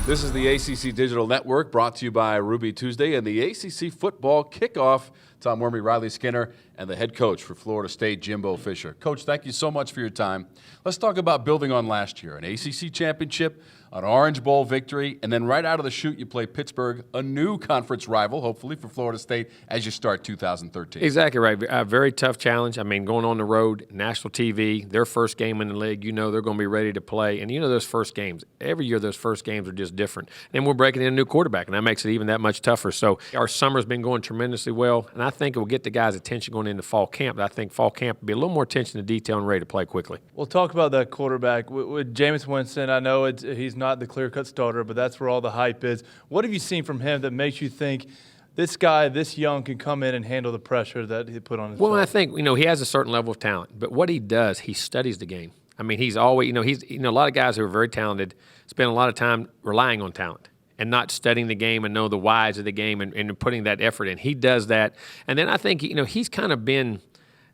This is the ACC Digital Network, brought to you by Ruby Tuesday and the ACC football kickoff. Tom Werme, Riley Skinner, and the head coach for Florida State, Jimbo Fisher. Coach, thank you so much for your time. Let's talk about building on last year, an ACC championship, an Orange Bowl victory, and then right out of the chute you play Pittsburgh, a new conference rival, hopefully, for Florida State as you start 2013. Exactly right. A very tough challenge. I mean, going on the road, national TV, their first game in the league, you know they're going to be ready to play. And you know those first games, every year those first games are just different. And we're breaking in a new quarterback, and that makes it even that much tougher. So our summer's been going tremendously well, and I think it will get the guys' attention going into fall camp. I think fall camp will be a little more attention to detail and ready to play quickly. We'll talk about that quarterback. With Jameis Winston, I know he's not the clear-cut starter, but that's where all the hype is. What have you seen from him that makes you think this guy, this young, can come in and handle the pressure that he put on his Well, I think, he has a certain level of talent, but what he does, he studies the game. I mean, he's always, a lot of guys who are very talented spend a lot of time relying on talent and not studying the game and know the whys of the game and putting that effort in. He does that. And then I think, he's kind of been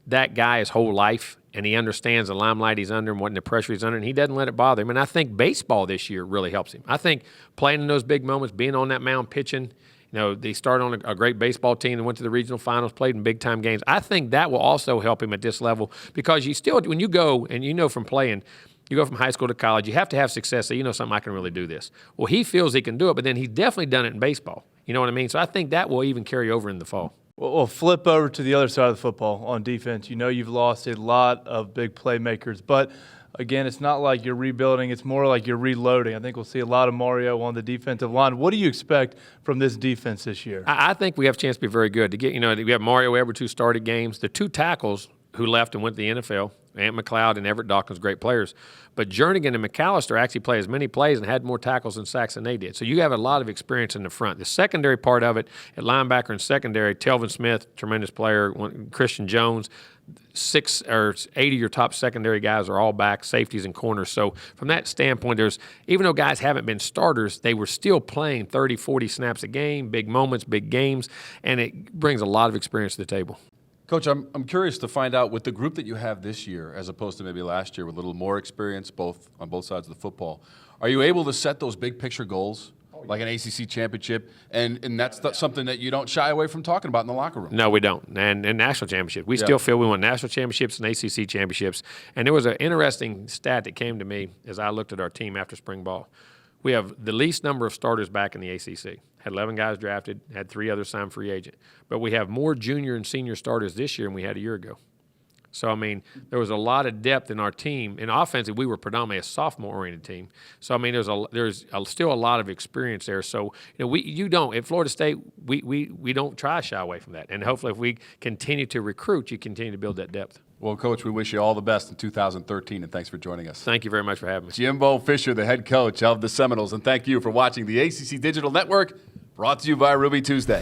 that guy his whole life, and he understands the limelight he's under and what the pressure he's under, and he doesn't let it bother him. And I think baseball this year really helps him. I think playing in those big moments, being on that mound, pitching, they started on a great baseball team and went to the regional finals, played in big-time games. I think that will also help him at this level because you still, when you go, and from playing, you go from high school to college, you have to have success. So something, I can really do this. Well, he feels he can do it, but then he's definitely done it in baseball. You know what I mean? So I think that will even carry over in the fall. Well, flip over to the other side of the football on defense. You've lost a lot of big playmakers, but again, it's not like you're rebuilding. It's more like you're reloading. I think we'll see a lot of Mario on the defensive line. What do you expect from this defense this year? I think we have a chance to be very good. We have Mario Everett, who started games. The two tackles who left and went to the NFL, Ant McLeod and Everett Dawkins, great players. But Jernigan and McAllister actually played as many plays and had more tackles and sacks than they did. So you have a lot of experience in the front. The secondary part of it, at linebacker and secondary, Telvin Smith, tremendous player, Christian Jones, 6 or 8 of your top secondary guys are all back, safeties and corners. So from that standpoint, even though guys haven't been starters, they were still playing 30, 40 snaps a game, big moments, big games, and it brings a lot of experience to the table. Coach, I'm curious to find out, with the group that you have this year, as opposed to maybe last year with a little more experience on both sides of the football, are you able to set those big picture goals, like an ACC championship, and that's something that you don't shy away from talking about in the locker room? No, we don't. And national championship. We still feel we want national championships and ACC championships. And there was an interesting stat that came to me as I looked at our team after spring ball. We have the least number of starters back in the ACC. Had 11 guys drafted, had 3 others signed free agent. But we have more junior and senior starters this year than we had a year ago. So, there was a lot of depth in our team. In offensive, we were predominantly a sophomore-oriented team. So, there's still a lot of experience there. So, at Florida State, we don't try to shy away from that. And hopefully if we continue to recruit, you continue to build that depth. Well, Coach, we wish you all the best in 2013, and thanks for joining us. Thank you very much for having me. Jimbo Fisher, the head coach of the Seminoles, and thank you for watching the ACC Digital Network, brought to you by Ruby Tuesday.